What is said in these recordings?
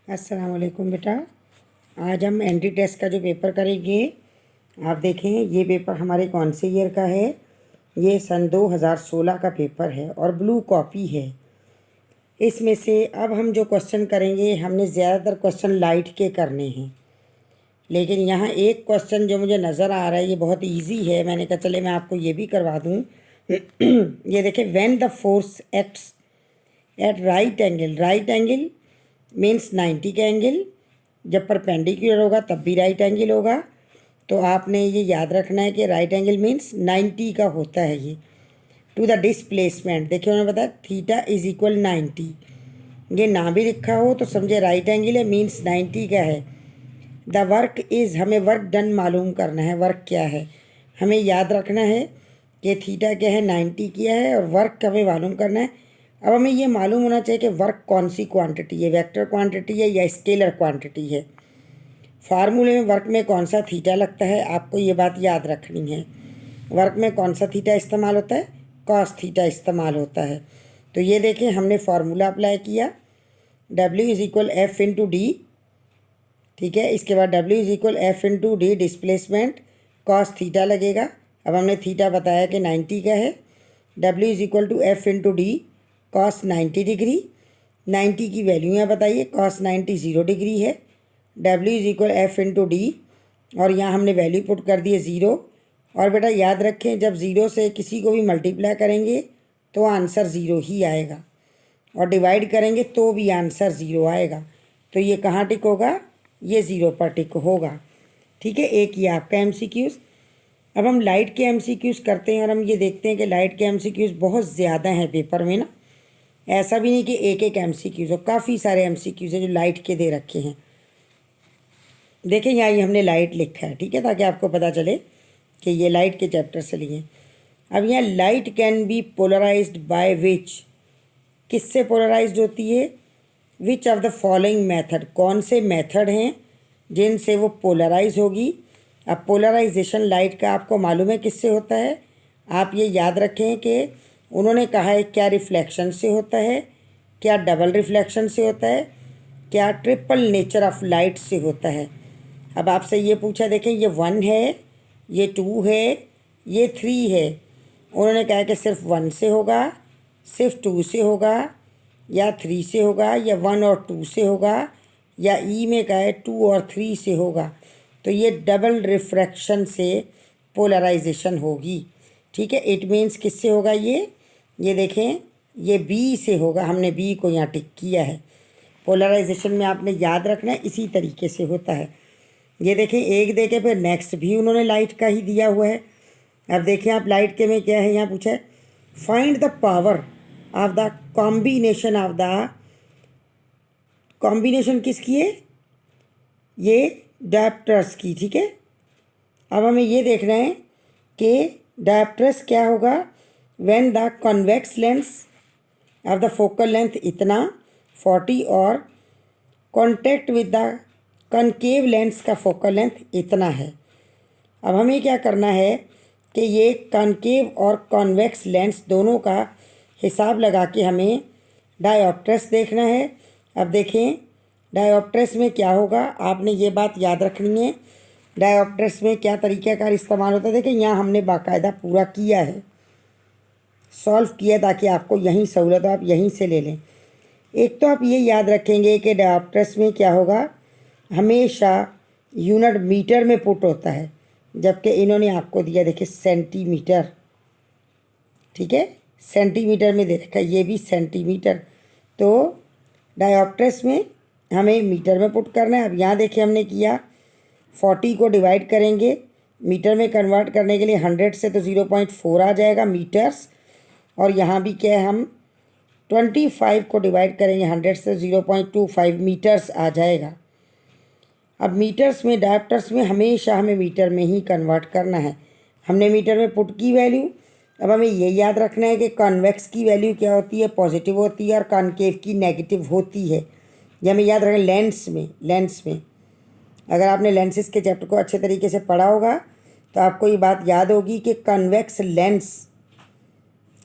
अस्सलाम वालेकुम बेटा। आज हम एंट्री टेस्ट का जो पेपर करेंगे, आप देखें ये पेपर हमारे कौन से ईयर का है। ये सन 2016 का पेपर है और ब्लू कॉपी है। इसमें से अब हम जो क्वेश्चन करेंगे, हमने ज़्यादातर क्वेश्चन लाइट के करने हैं, लेकिन यहाँ एक क्वेश्चन जो मुझे नज़र आ रहा है ये बहुत इजी है। मैंने कहा चले मैं आपको ये भी करवा दूँ। ये देखें, when the force acts at right angle means 90 का एंगल, जब परपेंडिकुलर होगा तब भी राइट एंगल होगा। तो आपने ये याद रखना है कि राइट एंगल मीन्स 90 का होता है ये। टू द डिस्प्लेसमेंट, देखिए उन्होंने बताया थीटा इज इक्वल 90। ये ना भी लिखा हो तो समझे राइट एंगल है, मीन्स 90 का है। द वर्क इज़, हमें वर्क डन मालूम करना है। वर्क क्या है हमें याद रखना है कि थीटा क्या है, 90 किया है, और वर्क हमें मालूम करना है। अब हमें ये मालूम होना चाहिए कि वर्क कौन सी क्वांटिटी है, वेक्टर क्वांटिटी है या स्केलर क्वांटिटी है। फार्मूले में वर्क में कौन सा थीटा लगता है, आपको ये बात याद रखनी है। वर्क में कौन सा थीटा इस्तेमाल होता है, कॉस थीटा इस्तेमाल होता है। तो ये देखें, हमने फार्मूला अप्लाई किया, W is equal F into D. ठीक है, इसके बाद W is equal F into D displacement cos theta लगेगा। अब हमने थीटा बताया कि 90 का है। W is equal to F into D cos 90 degree. 90 की वैल्यू यहाँ बताइए, कॉस 90 0 डिग्री है। W is equal F into D, और यहाँ हमने वैल्यू पुट कर दी है 0। और बेटा याद रखें, जब 0 से किसी को भी मल्टीप्लाई करेंगे तो आंसर 0 ही आएगा, और डिवाइड करेंगे तो भी आंसर 0 आएगा। तो ये कहाँ टिक होगा, ये 0 पर टिक होगा। ठीक है, एक ये आपका MCQs। अब हम लाइट के MCQs करते हैं, और हम ये देखते हैं कि लाइट के MCQs बहुत ज़्यादा हैं पेपर में ना। ऐसा भी नहीं कि एक एक MCQs हो, काफ़ी सारे MCQs हैं जो लाइट के दे रखे हैं। देखें यहाँ ये हमने लाइट लिखा है, ठीक है, ताकि आपको पता चले कि ये लाइट के चैप्टर से लिए। अब यहाँ light can be polarised by which, किससे पोलराइज्ड होती है, which of the following method, कौन से मेथड हैं जिनसे वो पोलराइज होगी। अब पोलराइजेशन लाइट का आपको मालूम है किससे होता है। आप ये याद रखें कि उन्होंने कहा है क्या रिफ्लेक्शन से होता है, क्या डबल रिफ्लेक्शन से होता है, क्या ट्रिपल नेचर ऑफ लाइट से होता है। अब आपसे ये पूछा, देखें ये 1 है, ये 2 है, ये 3 है। उन्होंने कहा कि सिर्फ 1 से होगा, सिर्फ 2 से होगा, या 3 से होगा, या 1 और 2 से होगा, या ई में कहा है 2 और 3 से होगा। तो ये डबल रिफ्रैक्शन से पोलराइजेशन होगी। ठीक है, इट मीन्स किससे होगा ये देखें, ये बी से होगा। हमने बी को यहाँ टिक किया है। पोलराइजेशन में आपने याद रखना है इसी तरीके से होता है। ये देखें, एक देखे फिर नेक्स्ट भी उन्होंने लाइट का ही दिया हुआ है। अब देखें आप लाइट के में क्या है, यहाँ पूछा है find the power of the combination of the, combination किसकी है, ये डायप्टर्स की। ठीक है, अब हमें ये देखना है कि डायप्टर्स क्या होगा, when the convex lens of the focal length इतना 40 और contact with the concave lens का फोकल लेंथ इतना है। अब हमें क्या करना है कि ये कॉन्केव और कॉन्वेक्स लेंस दोनों का हिसाब लगा के हमें डायोप्ट्रस देखना है। अब देखें डायोप्ट्रस में क्या होगा, आपने ये बात याद रखनी है। डायोप्ट्रस में क्या तरीक़ाकार इस्तेमाल होता है, देखें यहाँ हमने बाकायदा पूरा किया है, सॉल्व किया, ताकि आपको यहीं सहूलत हो, आप यहीं से ले लें। एक तो आप ये याद रखेंगे कि डायोप्ट्रस में क्या होगा, हमेशा यूनिट मीटर में पुट होता है, जबकि इन्होंने आपको दिया देखिए सेंटीमीटर। ठीक है, सेंटीमीटर में दे रखा है, ये भी सेंटीमीटर। तो डायोप्ट्रस में हमें मीटर में पुट करना है। अब यहाँ देखिए हमने किया, 40 को डिवाइड करेंगे मीटर में कन्वर्ट करने के लिए 100 से, तो 0.4 आ जाएगा मीटर्स। और यहाँ भी क्या है, हम 25 को डिवाइड करेंगे 100 से, 0.25 मीटर्स आ जाएगा। अब मीटर्स में, डायोप्टर्स में हमेशा हमें मीटर में ही कन्वर्ट करना है। हमने मीटर में पुट की वैल्यू। अब हमें ये याद रखना है कि कॉन्वेक्स की वैल्यू क्या होती है, पॉजिटिव होती है, और कॉन्केव की नेगेटिव होती है। ये हमें याद रखना। लेंस में अगर आपने लेंसेज के चैप्टर को अच्छे तरीके से पढ़ा होगा तो आपको ये बात याद होगी कि कॉन्वेक्स लेंस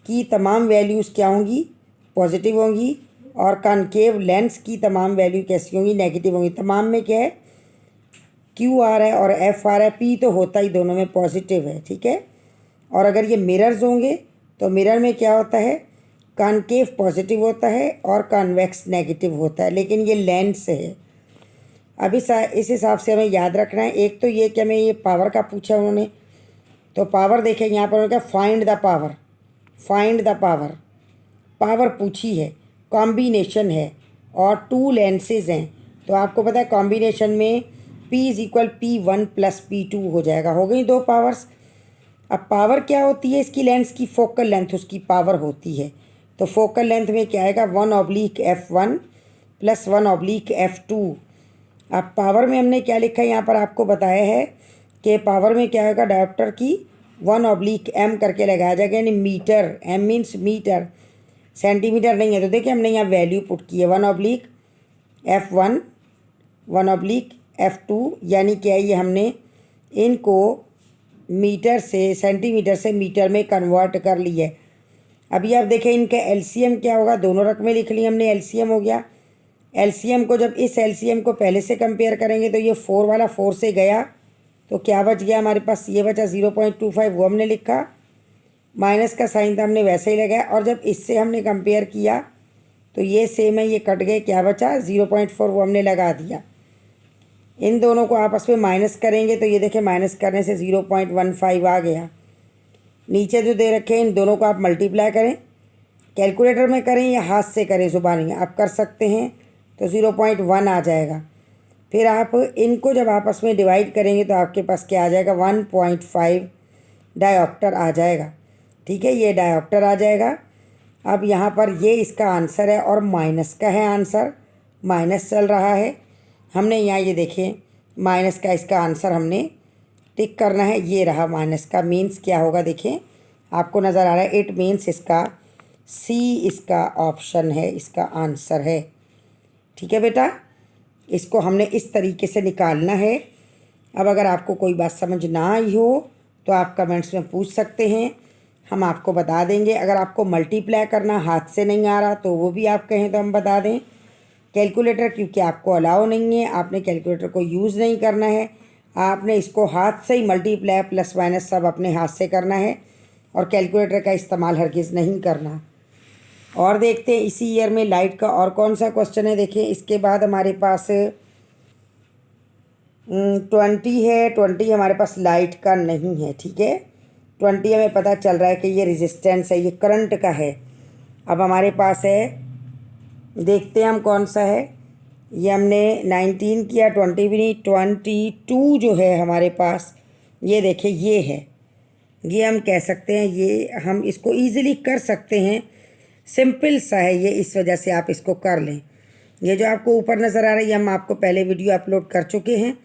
की तमाम वैल्यूज़ क्या होंगी, पॉजिटिव होंगी, और कॉनकेव लेंस की तमाम वैल्यू कैसी होंगी, नेगेटिव होंगी। तमाम में क्या है, क्यू आर है और एफ आर है, पी तो होता ही दोनों में पॉजिटिव है, ठीक है। और अगर ये मिरर्स होंगे तो मिरर में क्या होता है, कॉनकेव पॉजिटिव होता है और कॉन्वेक्स नेगेटिव होता है, लेकिन ये लेंस है। अब इस हिसाब से हमें याद रखना है। एक तो ये कि हमें ये पावर का पूछा उन्होंने, तो पावर देखें यहाँ पर उन्होंने कहा find the power, find the power, power पूछी है, कॉम्बिनेशन है और 2 लेंसेज हैं। तो आपको पता है कॉम्बिनेशन में P = P1 + P2 हो जाएगा, हो गई 2 पावर्स। अब पावर क्या होती है इसकी, लेंस की फोकल लेंथ उसकी पावर होती है। तो फोकल लेंथ में क्या आएगा, 1/f1 + 1/f2। अब पावर में हमने क्या लिखा है यहाँ पर आपको बताया है कि पावर में क्या होगा, डायोप्टर की 1/m करके लगाया जाएगा, यानी metre, m means metre, centimetre नहीं है। तो देखिए हमने यहाँ वैल्यू पुट की है 1/f1 1/f2, यानी क्या है, ये हमने इनको मीटर से, सेंटीमीटर से मीटर में कन्वर्ट कर लिया है। अभी आप देखें इनका एलसीएम क्या होगा, दोनों रकमें लिख ली हमने, एलसीएम हो गया। एलसीएम को जब इस एलसीएम को पहले से कंपेयर करेंगे तो ये 4 वाला 4 से गया, तो क्या बच गया हमारे पास, ये बचा 0.25, वो हमने लिखा, माइनस का साइन था हमने वैसे ही लगाया। और जब इससे हमने कंपेयर किया तो ये सेम है, ये कट गए, क्या बचा 0.4, वो हमने लगा दिया। इन दोनों को आपस में माइनस करेंगे तो ये देखें माइनस करने से 0.15 आ गया। नीचे जो दे रखे हैं इन दोनों को आप मल्टीप्लाई करें, कैलकुलेटर में करें या हाथ से करें, ज़ुबानी आप कर सकते हैं, तो 0.1 आ जाएगा। फिर आप इनको जब आपस में डिवाइड करेंगे तो आपके पास क्या आ जाएगा, 1.5 डायोप्टर आ जाएगा, ठीक है, ये डायोप्टर आ जाएगा। अब यहाँ पर ये इसका आंसर है और माइनस का है आंसर, माइनस चल रहा है। हमने यहाँ ये देखें माइनस का इसका आंसर हमने टिक करना है, ये रहा माइनस का, मीन्स क्या होगा देखें, आपको नज़र आ रहा है, इट मीन्स इसका सी इसका ऑप्शन है, इसका आंसर है, ठीक है बेटा। इसको हमने इस तरीके से निकालना है। अब अगर आपको कोई बात समझ ना आई हो तो आप कमेंट्स में पूछ सकते हैं, हम आपको बता देंगे। अगर आपको मल्टीप्लाई करना हाथ से नहीं आ रहा तो वो भी आप कहें तो हम बता दें। कैलकुलेटर क्योंकि आपको अलाउ नहीं है, आपने कैलकुलेटर को यूज़ नहीं करना है, आपने इसको हाथ से ही मल्टीप्लाई प्लस माइनस सब अपने हाथ से करना है और कैलकुलेटर का इस्तेमाल हरगिज़ नहीं करना। और देखते हैं इसी ईयर में लाइट का और कौन सा क्वेश्चन है। देखिए इसके बाद हमारे पास 20 है, 20 हमारे पास लाइट का नहीं है, ठीक है। 20 हमें पता चल रहा है कि ये रेजिस्टेंस है, ये करंट का है। अब हमारे पास है, देखते हैं हम कौन सा है, ये हमने 19 किया, 20 भी नहीं, 22 जो है हमारे पास, ये देखिए ये है, ये हम कह सकते हैं, ये हम इसको ईज़िली कर सकते हैं, सिंपल सा है ये, इस वजह से आप इसको कर लें। ये जो आपको ऊपर नज़र आ रहा है ये हम आपको पहले वीडियो अपलोड कर चुके हैं,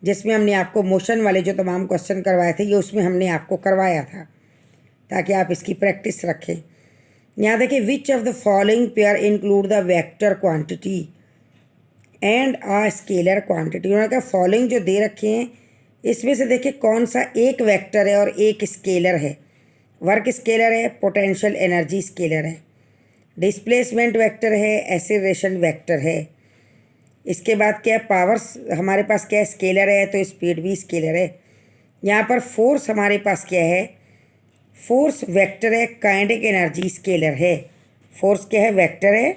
जिसमें हमने आपको मोशन वाले जो तमाम क्वेश्चन करवाए थे, ये उसमें हमने आपको करवाया था, ताकि आप इसकी प्रैक्टिस रखें। यहाँ देखिए, which of the following pair include the vector quantity and a scalar quantity. उन्होंने कहा फॉलोइंग जो दे रखे हैं इसमें से देखिए कौन सा एक वेक्टर है और एक स्केलर है। वर्क स्केलर है, पोटेंशियल एनर्जी स्केलर है, डिस्प्लेसमेंट वेक्टर है, एक्सेलरेशन वेक्टर है। इसके बाद क्या है, पावर्स हमारे पास क्या है, स्केलर है, तो स्पीड भी स्केलर है। यहाँ पर फोर्स हमारे पास क्या है, फोर्स वेक्टर है, काइनेटिक एनर्जी स्केलर है। फोर्स क्या है, वेक्टर है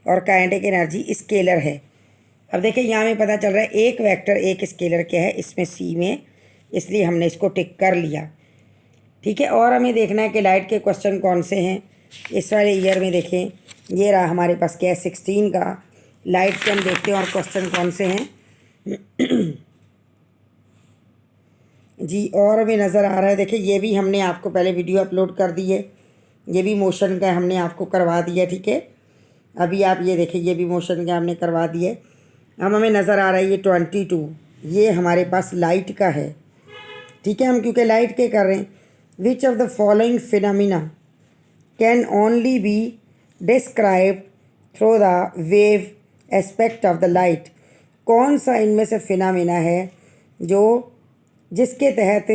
और काइनेटिक एनर्जी स्केलर है। अब देखिए यहाँ में पता चल रहा है एक वेक्टर एक स्केलर क्या है इसमें सी में, इसलिए हमने इसको टिक कर लिया, ठीक है। और हमें देखना है कि लाइट के क्वेश्चन कौन से हैं इस वाले ईयर में। देखें ये रहा हमारे पास क्या है, 16 का लाइट के हम देखते हैं और क्वेश्चन कौन से हैं जी। और हमें नज़र आ रहा है, देखिए ये भी हमने आपको पहले वीडियो अपलोड कर दी है, ये भी मोशन का हमने आपको करवा दिया, ठीक है। अभी आप ये देखिए ये भी मोशन का हमने करवा दिया है। अब हमें नज़र आ रहा है ये 22, ये हमारे पास लाइट का है, ठीक है। हम क्योंकि लाइट के कर रहे हैं, विच of the following phenomena can only be describe through the wave aspect of the light. कौन सा इनमें से फिनोमिना है जो जिसके तहत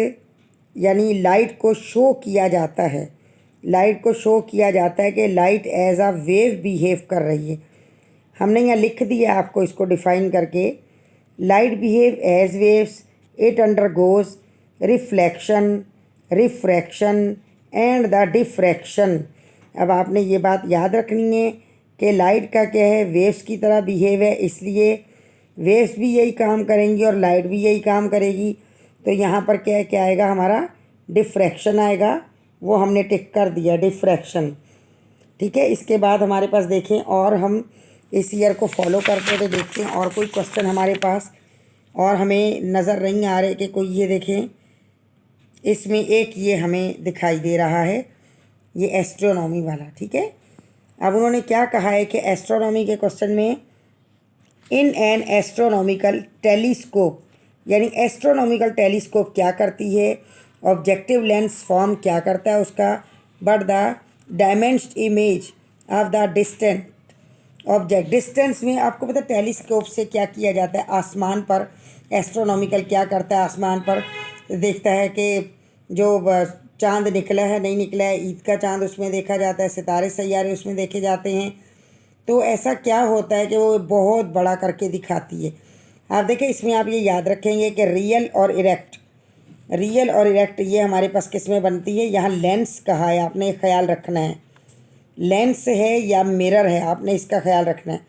यानी लाइट को शो किया जाता है, लाइट को शो किया जाता है कि light as a wave behave कर रही है। हमने यहाँ लिख दिया आपको इसको डिफ़ाइन करके, light behave as waves, it undergoes reflection, refraction and the diffraction. अब आपने ये बात याद रखनी है कि लाइट का क्या है, वेव्स की तरह बिहेव है, इसलिए वेव्स भी यही काम करेंगी और लाइट भी यही काम करेगी। तो यहाँ पर क्या है, क्या आएगा हमारा, डिफ्रैक्शन आएगा, वो हमने टिक कर दिया डिफ्रैक्शन। ठीक है, इसके बाद हमारे पास देखें और हम इस ईयर को फॉलो करते हैं तो देखते हैं और कोई क्वेश्चन हमारे पास और हमें नज़र नहीं आ रहे कि कोई, ये देखें इसमें एक ये हमें दिखाई दे रहा है, ये एस्ट्रोनॉमी वाला। ठीक है, अब उन्होंने क्या कहा है कि एस्ट्रोनॉमी के क्वेश्चन में इन एन एस्ट्रोनॉमिकल टेलीस्कोप, यानी एस्ट्रोनॉमिकल टेलीस्कोप क्या करती है, ऑब्जेक्टिव लेंस फॉर्म क्या करता है उसका, but the diminished image of the distant object. Distance में आपको पता है टेलीस्कोप से क्या किया जाता है, आसमान पर एस्ट्रोनॉमिकल क्या करता है, आसमान पर देखता है कि जो चांद निकला है नहीं निकला है, ईद का चांद उसमें देखा जाता है, सितारे सैयारे उसमें देखे जाते हैं। तो ऐसा क्या होता है कि वो बहुत बड़ा करके दिखाती है। आप देखें इसमें आप ये याद रखेंगे कि रियल और इरेक्ट, रियल और इरेक्ट ये हमारे पास किस में बनती है, यहाँ लेंस कहा है, आपने ख्याल रखना है, लेंस है या मिरर है, आपने इसका ख्याल रखना है।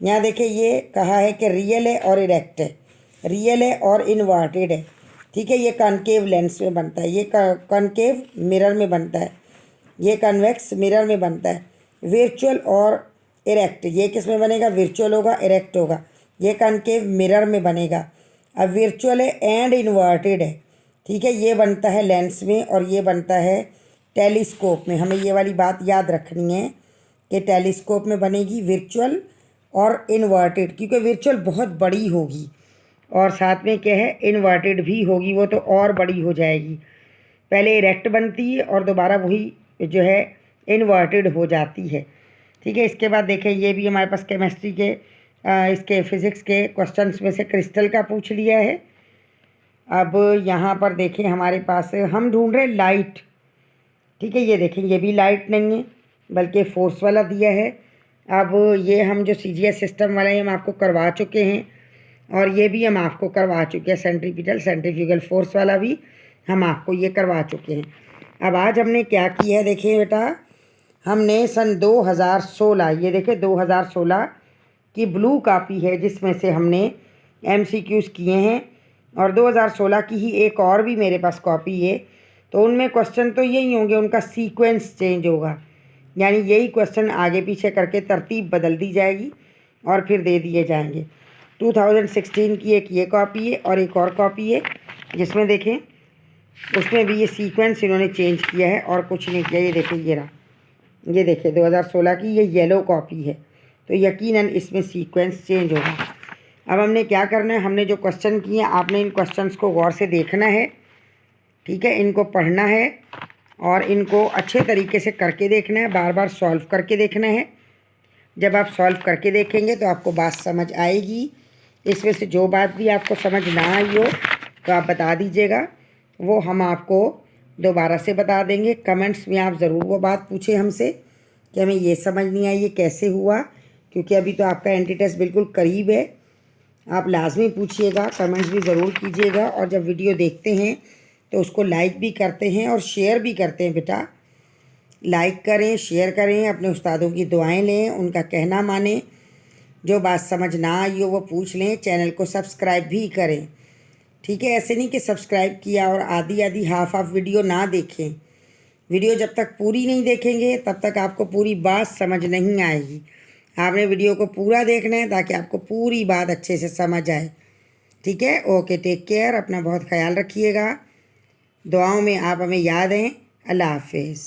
यहाँ देखिए ये कहा है कि रियल है और इरेक्ट है, रियल है और इन्वर्टेड है। ठीक है, ये कॉनकेव लेंस में बनता है, ये कॉनकेव मिरर में बनता है, ये कन्वेक्स मिरर में बनता है। वर्चुअल और इरेक्ट ये किस में बनेगा, वर्चुअल होगा, इरेक्ट होगा, ये कॉनकेव मिरर में बनेगा। अब वर्चुअल है एंड इन्वर्टेड है। ठीक है, ये बनता है लेंस में और ये बनता है टेलीस्कोप में। हमें ये वाली बात याद रखनी है कि टेलीस्कोप में बनेगी वर्चुअल और इन्वर्टेड, क्योंकि वर्चुअल बहुत बड़ी होगी और साथ में क्या है, इन्वर्टेड भी होगी, वो तो और बड़ी हो जाएगी। पहले इरेक्ट बनती है और दोबारा वही जो है इन्वर्टेड हो जाती है। ठीक है, इसके बाद देखें ये भी हमारे पास केमिस्ट्री के इसके फिज़िक्स के क्वेश्चंस में से क्रिस्टल का पूछ लिया है। अब यहाँ पर देखें हमारे पास हम ढूंढ रहे लाइट। ठीक है, ये देखें ये भी लाइट नहीं है बल्कि फोर्स वाला दिया है। अब ये हम जो CGS सिस्टम वाला है हम आपको करवा चुके हैं और ये भी हम आपको करवा चुके हैं, सेंट्रीपिटल सेंट्रीफ्यूगल फोर्स वाला भी हम आपको ये करवा चुके हैं। अब आज हमने क्या किया है, देखिए बेटा, हमने सन 2016, ये देखें 2016 की ब्लू कापी है जिसमें से हमने MCQs किए हैं और 2016 की ही एक और भी मेरे पास कॉपी है। तो उनमें क्वेश्चन तो यही होंगे, उनका सीक्वेंस चेंज होगा, यानी यही क्वेश्चन आगे पीछे करके तरतीब बदल दी जाएगी और फिर दे दिए जाएंगे। 2016 की एक ये कॉपी है और एक और कॉपी है जिसमें देखें उसमें भी ये सीक्वेंस इन्होंने चेंज किया है और कुछ नहीं किया। ये देखें ये रहा, ये देखिए 2016 की ये येलो कॉपी है, तो यकीनन इसमें सीक्वेंस चेंज होगा। अब हमने क्या करना है, हमने जो क्वेश्चन किए आपने इन क्वेश्चंस को गौर से देखना है। ठीक है, इनको पढ़ना है और इनको अच्छे तरीके से करके देखना है, बार बार सॉल्व करके देखना है। जब आप सॉल्व करके देखेंगे तो आपको बात समझ आएगी। इसमें से जो बात भी आपको समझ ना आई हो तो आप बता दीजिएगा, वो हम आपको दोबारा से बता देंगे। कमेंट्स में आप ज़रूर वो बात पूछें हमसे कि हमें ये समझ नहीं आई, ये कैसे हुआ, क्योंकि अभी तो आपका एंटी टेस्ट बिल्कुल करीब है। आप लाजमी पूछिएगा, कमेंट्स भी ज़रूर कीजिएगा और जब वीडियो देखते हैं तो उसको लाइक भी करते हैं और शेयर भी करते हैं। बेटा लाइक करें, शेयर करें, अपने उस्तादों की दुआएं लें, उनका कहना मानें, जो बात समझ ना आई हो वो पूछ लें, चैनल को सब्सक्राइब भी करें। ठीक है, ऐसे नहीं कि सब्सक्राइब किया और आधी आधी हाफ वीडियो ना देखें। वीडियो जब तक पूरी नहीं देखेंगे तब तक आपको पूरी बात समझ नहीं आएगी। आपने वीडियो को पूरा देखना है ताकि आपको पूरी बात अच्छे से समझ आए। ठीक है, ओके, टेक केयर, अपना बहुत ख्याल रखिएगा, दुआओं में आप हमें याद हैं। अल्लाह हाफिज़।